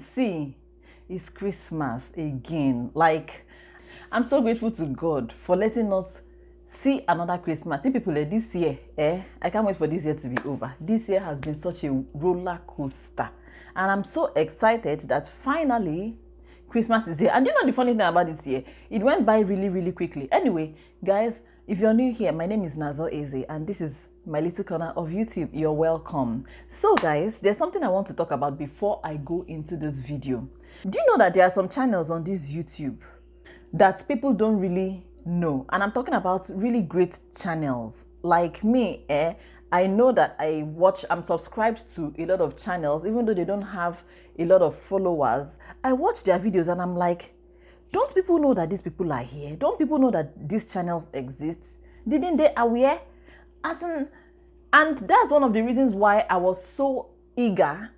See, it's Christmas again. Like, I'm so grateful to God for letting us see another Christmas. See, people, this year, I can't wait for this year to be over. This year has been such a roller coaster. And I'm so excited that finally Christmas is here. And you know the funny thing about this year? It went by really, really quickly. Anyway, guys, if you're new here, my name is Nazo Eze, and this is my little corner of YouTube. You're welcome. So guys, there's something I want to talk about before I go into this video. Do you know that there are some channels on this YouTube that people don't really know? And I'm talking about really great channels. Like me, I know that I'm subscribed to a lot of channels, even though they don't have a lot of followers. I watch their videos and I'm like, don't people know that these people are here? Don't people know that these channels exist? Didn't they aware? And that's one of the reasons why I was so eager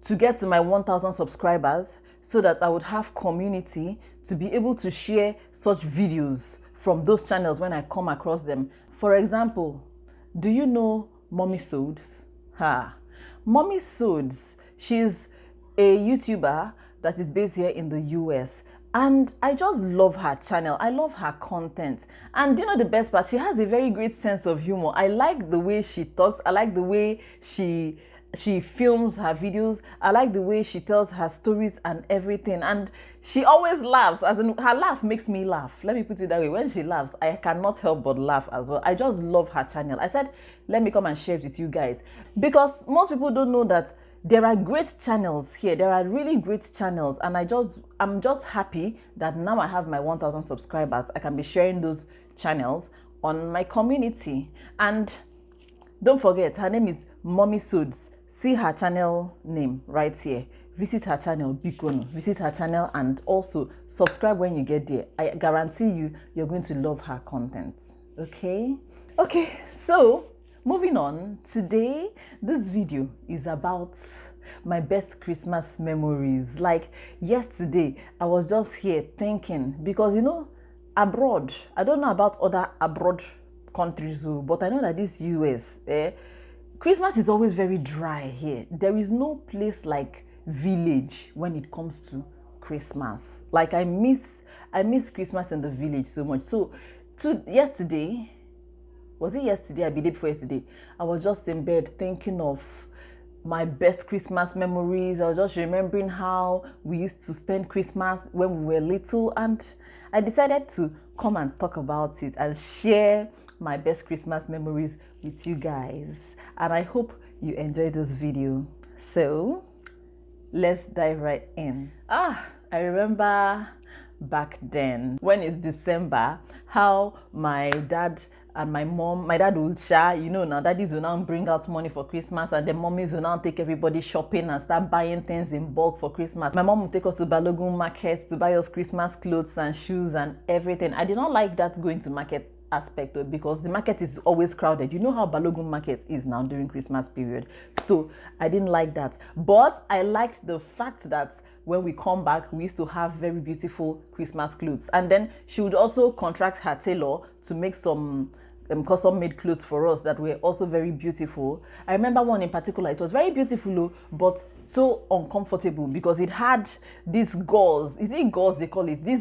to get to my 1,000 subscribers, so that I would have community to be able to share such videos from those channels when I come across them. For example, do you know Mommy Sods? Mommy Sods, she's a YouTuber that is based here in the US. And I just love her channel. I love her content. And you know the best part? She has a very great sense of humor. I like the way she talks. I like the way she films her videos. I like the way she tells her stories and everything. And she always laughs, as in her laugh makes me laugh. Let me put it that way. When she laughs, I cannot help but laugh as well. I just love her channel. I said, let me come and share it with you guys, because most people don't know that there are great channels here. There are really great channels, and I'm just happy that now I have my 1,000 subscribers. I can be sharing those channels on my community. And don't forget, her name is Mommy Sods. See her channel name right here. Visit her channel, Bikono. Visit her channel and also subscribe when you get there. I guarantee you're going to love her content. Okay, so moving on. Today, this video is about my best Christmas memories. Like yesterday, I was just here thinking, because you know, abroad, I don't know about other abroad countries, but I know that this US, Christmas is always very dry here. There is no place like village when it comes to Christmas. Like I miss Christmas in the village so much. So yesterday, was it yesterday? I believe before yesterday, I was just in bed thinking of my best Christmas memories. I was just remembering how we used to spend Christmas when we were little, and I decided to come and talk about it and share my best Christmas memories with you guys. And I hope you enjoy this video. So let's dive right in. I remember back then, when it's December, how my dad and my dad will share, you know, now daddies will now bring out money for Christmas, and the mommies will now take everybody shopping and start buying things in bulk for Christmas. My mom will take us to Balogun markets to buy us Christmas clothes and shoes and everything. I did not like that going to market aspect, because the market is always crowded. You know how Balogun market is now during Christmas period. So I didn't like that. But I liked the fact that when we come back, we used to have very beautiful Christmas clothes. And then she would also contract her tailor to make some custom made clothes for us that were also very beautiful. I remember one in particular. It was very beautiful, but so uncomfortable, because it had these gauze. Is it gauze they call it? This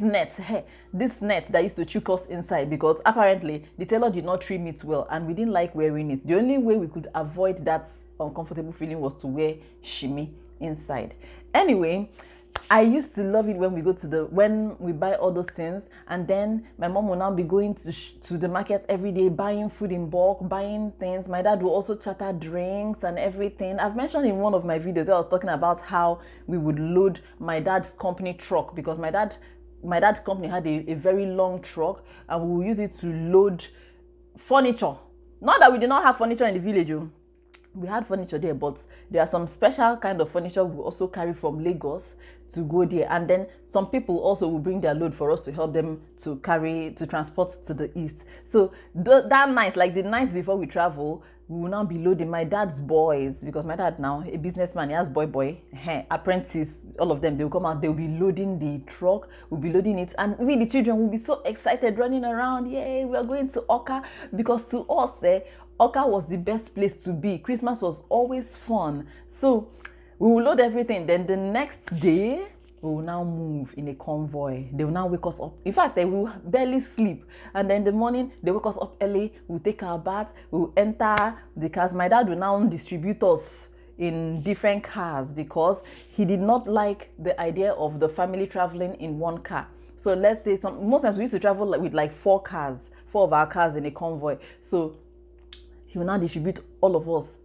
net that used to choke us inside, because apparently the tailor did not trim it well and we didn't like wearing it. The only way we could avoid that uncomfortable feeling was to wear shimmy inside. Anyway, I used to love it when we buy all those things, and then my mom will now be going to the market every day, buying food in bulk, buying things. My dad will also charter drinks and everything. I've mentioned in one of my videos, I was talking about how we would load my dad's company truck, because my dad's company had a very long truck, and we would use it to load furniture. Not that we did not have furniture in the village. We had furniture there, but there are some special kind of furniture we also carry from Lagos to go there. And then some people also will bring their load for us to help them to transport to the east. So that night, like the night before we travel, we will now be loading my dad's boys, because my dad now, a businessman, he has apprentice, all of them, they will come out, they will be loading the truck, we'll be loading it, and we, the children, will be so excited, running around, yay, we are going to Oka, because to us, Oka was the best place to be. Christmas was always fun. So We will load everything. Then the next day, we will now move in a convoy. They will now wake us up. In fact, they will barely sleep. And then in the morning, they wake us up early. We'll take our bath. We'll enter the cars. My dad will now distribute us in different cars because he did not like the idea of the family traveling in one car. So let's say most times we used to travel with like 4 of our cars in a convoy. So he will now distribute all of us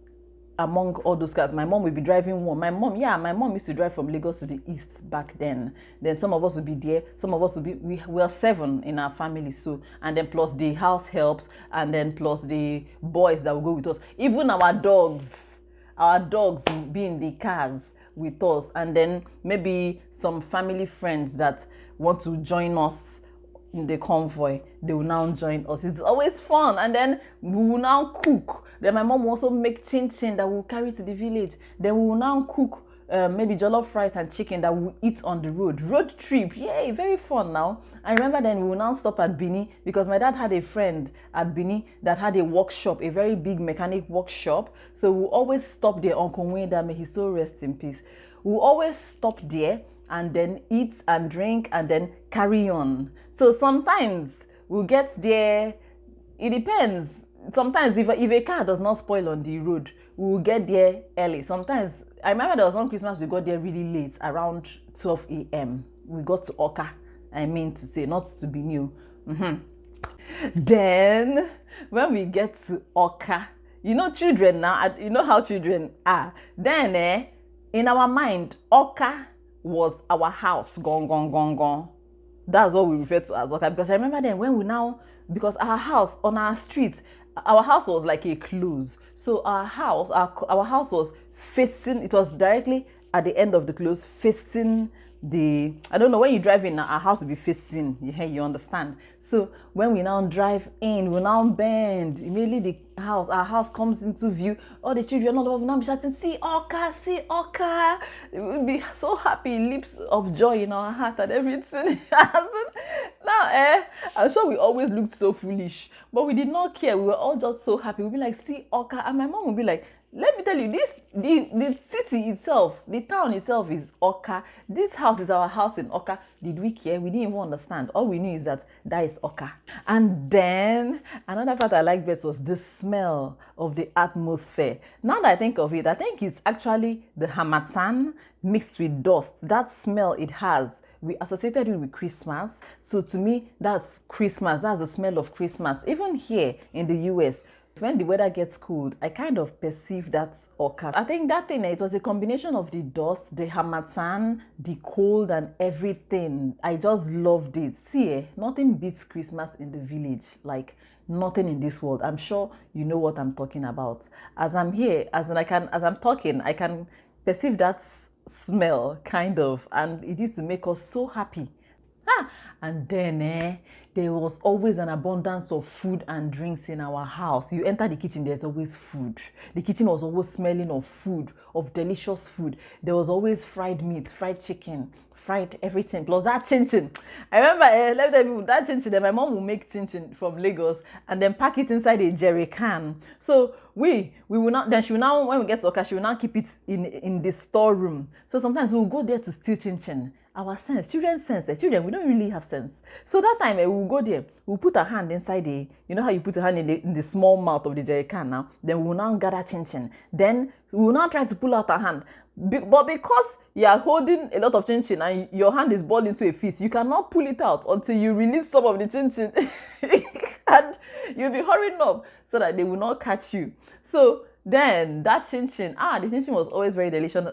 among all those cars. My mom will be driving one. My mom used to drive from Lagos to the east back then. Then some of us will be there. Some of us will be, we are 7 in our family. So, and then plus the house helps, and then plus the boys that will go with us. Even our dogs will be in the cars with us. And then maybe some family friends that want to join us in the convoy, they will now join us. It's always fun. And then we will now cook. Then my mom will also make chin that we'll carry to the village. Then we will now cook maybe jollof rice and chicken that we'll eat on the road. Road trip, yay, very fun now. I remember then we will now stop at Bini because my dad had a friend at Bini that had a workshop, a very big mechanic workshop. So we'll always stop there. Uncle Wenda, may he so rest in peace. We'll always stop there and then eat and drink and then carry on. So sometimes we'll get there, it depends. Sometimes if a car does not spoil on the road, we'll get there early. Sometimes, I remember there was one Christmas we got there really late, around 12 a.m. We got to Oka, I mean to say, not to be new. Then, when we get to Oka, you know children now, you know how children are. Then, in our mind, Oka was our house, gone. That's what we refer to as Oka. Because I remember then when we now, because our house on our street, our house was like a close. So our house was facing, it was directly at the end of the close, facing the, I don't know, when you drive in, our house will be facing, you understand. So when we now drive in, we now bend, immediately our house comes into view. All the children will now be shouting, see Oka, see Oka. We will be so happy, lips of joy in our heart and everything. Now, I'm sure we always looked so foolish, but we did not care. We were all just so happy. We'd be like, see Oka, and my mom would be like, let me tell you, the city itself, the town itself is Oka. This house is our house in Oka. Did we care? We didn't even understand. All we knew is that is Oka. And then another part I liked best was the smell of the atmosphere. Now that I think of it, I think it's actually the harmattan mixed with dust. That smell it has, we associated it with Christmas. So to me, that's Christmas. That's the smell of Christmas. Even here in the US, when the weather gets cold, I kind of perceive that Oka. I think that thing, it was a combination of the dust, the harmattan, the cold and everything. I just loved it. See, nothing beats Christmas in the village. Like nothing in this world. I'm sure you know what I'm talking about. As I'm here, as I'm talking, I can perceive that smell kind of, and it used to make us so happy. And then there was always an abundance of food and drinks in our house. You enter the kitchen, there's always food. The kitchen was always smelling of food, of delicious food. There was always fried meat, fried chicken, fried everything, plus that chin. I remember, let me tell you, that chin, my mom will make chin from Lagos and then pack it inside a jerry can. So we will not, then she will now, when we get to Oka, she will now keep it in the storeroom. So sometimes we'll go there to steal chin. Our sense, children's sense, children, we don't really have sense. So that time we'll go there, we'll put our hand inside you know how you put your hand in the small mouth of the jerry can now, then we will now gather chin. Then we will now try to pull out our hand. But because you are holding a lot of chin and your hand is balled into a fist, you cannot pull it out until you release some of the chin. And you'll be hurrying up so that they will not catch you. So then that chin, the chin was always very delicious,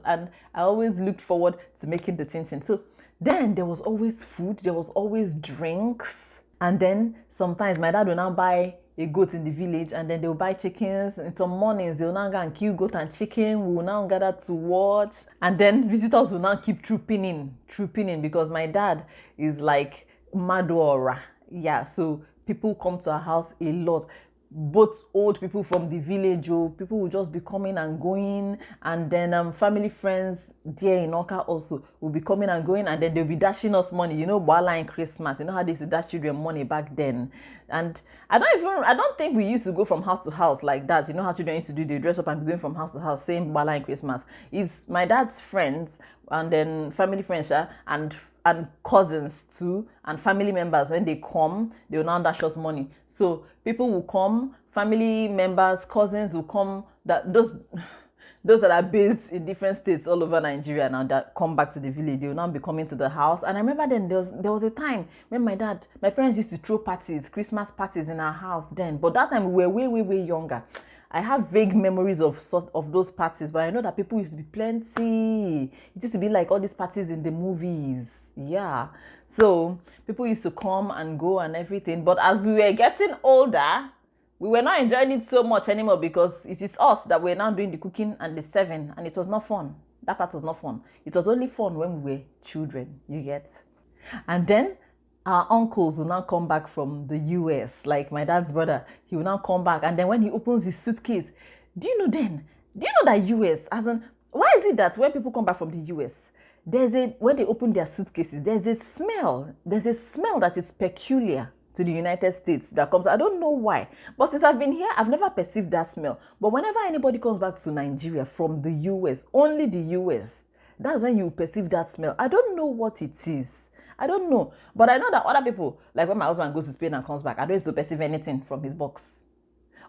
and I always looked forward to making the chin. So then there was always food, there was always drinks, and then sometimes my dad will now buy a goat in the village, and then they'll buy chickens. In some mornings, they'll now go and kill goat and chicken. We will now gather to watch, and then visitors will now keep trooping in because my dad is like Madora. Yeah, so people come to our house a lot. both old people from the village, or people will just be coming and going, and then family friends there in Oka also will be coming and going, and then they'll be dashing us money. You know, Bala in Christmas, you know how they used to dash children money back then. And I don't think we used to go from house to house like that. You know how children used to do, they dress up and be going from house to house saying Bala in Christmas. It's my dad's friends and then family friends, and cousins too, and family members. When they come, they will now dash us money. So people will come, family members, cousins will come, that those that are based in different states all over Nigeria now, that come back to the village, they will now be coming to the house. And I remember then there was a time when my parents used to throw parties, Christmas parties in our house then. But that time we were way younger. I have vague memories of those parties, but I know that people used to be plenty. It used to be like all these parties in the movies. Yeah. So people used to come and go and everything. But as we were getting older, we were not enjoying it so much anymore, because it is us that were now doing the cooking and the serving, and it was not fun. That part was not fun. It was only fun when we were children, you get. And then our uncles will now come back from the US, like my dad's brother. He will now come back, and then when he opens his suitcase, do you know that US, as in, why is it that when people come back from the US, when they open their suitcases, there's a smell that is peculiar to the United States that comes. I don't know why, but since I've been here, I've never perceived that smell. But whenever anybody comes back to Nigeria from the US, only the US, that's when you perceive that smell. I don't know what it is. I don't know. But I know that other people, like when my husband goes to Spain and comes back, I don't used to perceive anything from his box.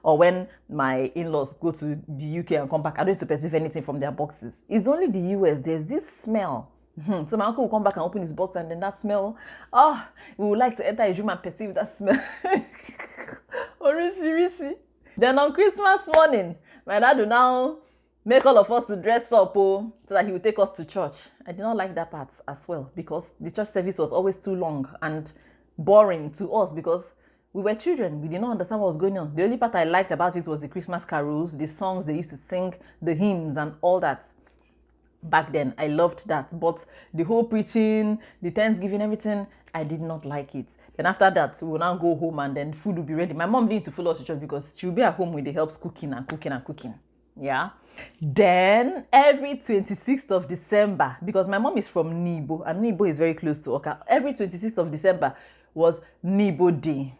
Or when my in-laws go to the UK and come back, I don't used to perceive anything from their boxes. It's only the US. There's this smell. So my uncle will come back and open his box, and then that smell, we would like to enter his room and perceive that smell. Rishi. Then on Christmas morning, my dad will now make all of us to dress up so that he will take us to church. I did not like that part as well, because the church service was always too long and boring to us, because we were children. We did not understand what was going on. The only part I liked about it was the Christmas carols, the songs they used to sing, the hymns and all that. Back then, I loved that. But the whole preaching, the Thanksgiving, everything, I did not like it. Then after that, we will now go home, and then food will be ready. My mom didn't to follow us to church, because she will be at home with the helps cooking. Yeah. Then every 26th of December, because my mom is from Nibo, and Nibo is very close to Oka, every 26th of December was Nibo Day.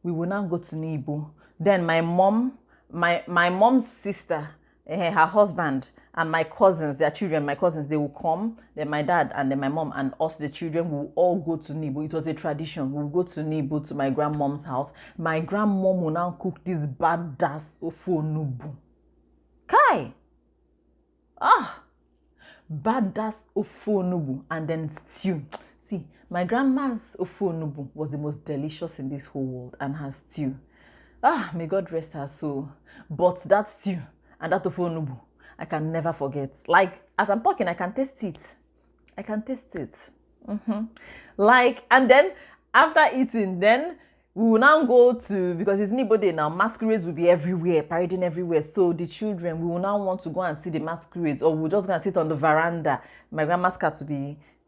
We will now go to Nibo. Then my mom's sister, her husband, and my cousins, their children, they will come. Then my dad and then my mom and us, the children, will all go to Nibo. It was a tradition. We'll go to Nibo, to my grandmom's house. My grandmom will now cook this badass ofonubu. Kai! Badass ofonubu, and then stew. See, my grandma's ofonubu was the most delicious in this whole world, and her stew. May God rest her soul. But that stew and that ofonubu, I can never forget. Like, as I'm talking, I can taste it. Like, and then after eating, then we will now go to, because it's Nibo Day now, masquerades will be everywhere, parading everywhere. So the children, we will now want to go and see the masquerades, or we're just going to sit on the veranda. My grandma's cat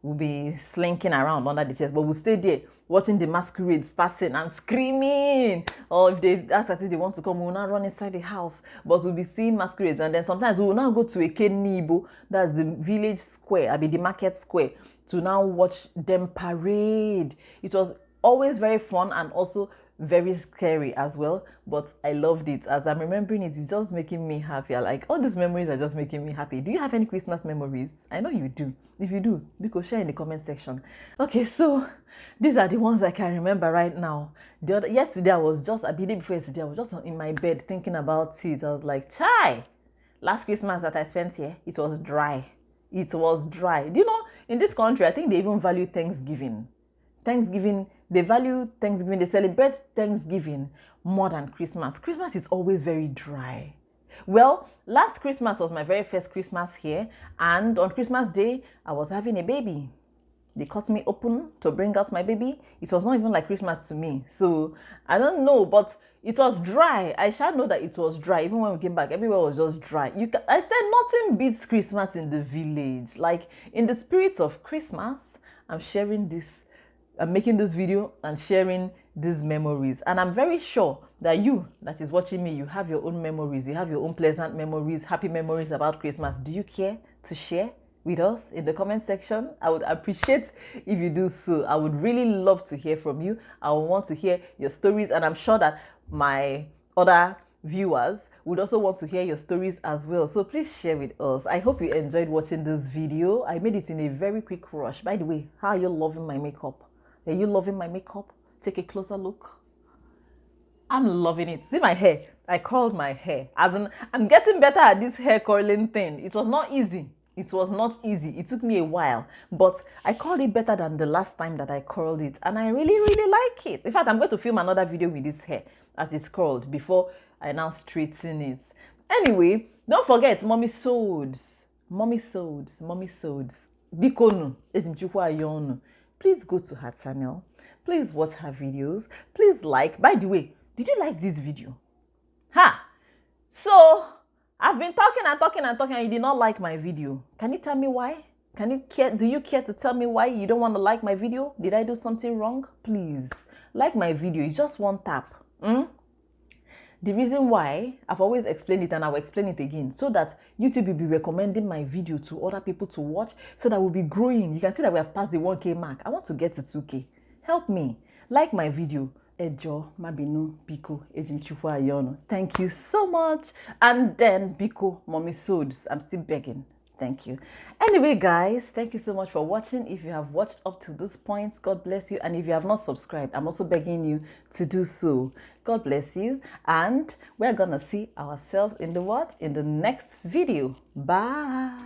will be slinking around under the chairs, but we'll stay there watching the masquerades passing and screaming. Or if they ask us if they want to come, we'll now run inside the house, but we'll be seeing masquerades. And then sometimes we will now go to Eke Nibo, that's the village square, the market square, to now watch them parade. It was always very fun and also very scary as well, but I loved it. As I'm remembering it, it's just making me happy. Like, all these memories are just making me happy. Do you have any Christmas memories? I know you do. If you do, because share in the comment section. Okay, so these are the ones I can remember right now. Yesterday, I was just in my bed thinking about it. I was like, chai, last Christmas that I spent here, it was dry. Do you know, in this country, I think they even value Thanksgiving. They value Thanksgiving. They celebrate Thanksgiving more than Christmas. Christmas is always very dry. Well, last Christmas was my very first Christmas here, and on Christmas Day, I was having a baby. They cut me open to bring out my baby. It was not even like Christmas to me. So, I don't know, but it was dry. I shall know that it was dry. Even when we came back, everywhere was just dry. I said nothing beats Christmas in the village. Like, in the spirit of Christmas, I'm making this video and sharing these memories. And I'm very sure that you that is watching me, you have your own memories. You have your own pleasant memories, happy memories about Christmas. Do you care to share with us in the comment section? I would appreciate if you do so. I would really love to hear from you. I would want to hear your stories, and I'm sure that my other viewers would also want to hear your stories as well. So please share with us. I hope you enjoyed watching this video. I made it in a very quick rush. By the way, how are you loving my makeup? Are you loving my makeup? Take a closer look. I'm loving it. See my hair? I curled my hair. As in, I'm getting better at this hair curling thing. It was not easy. It was not easy. It took me a while, but I curled it better than the last time that I curled it, and I really, really like it. In fact, I'm going to film another video with this hair as it's curled before I now straighten it. Anyway, don't forget, mommy sods. Bikonu, please go to her channel. Please watch her videos. Please like. By the way, did you like this video? So I've been talking and you did not like my video. Can you tell me why? Do you care to tell me why you don't want to like my video? Did I do something wrong? Please like my video. It's just one tap. The reason why, I've always explained it and I will explain it again, so that YouTube will be recommending my video to other people to watch, so that we'll be growing. You can see that we have passed the 1K mark. I want to get to 2K. Help me. Like my video. Ejo, Mabino, Biko, Ejimchukwu Ayono. Thank you so much. And then Biko, Mommy Sods. I'm still begging. Thank you. Anyway, guys, thank you so much for watching. If you have watched up to this point, God bless you. And if you have not subscribed, I'm also begging you to do so. God bless you. And we're gonna see ourselves in the what? In the next video. Bye.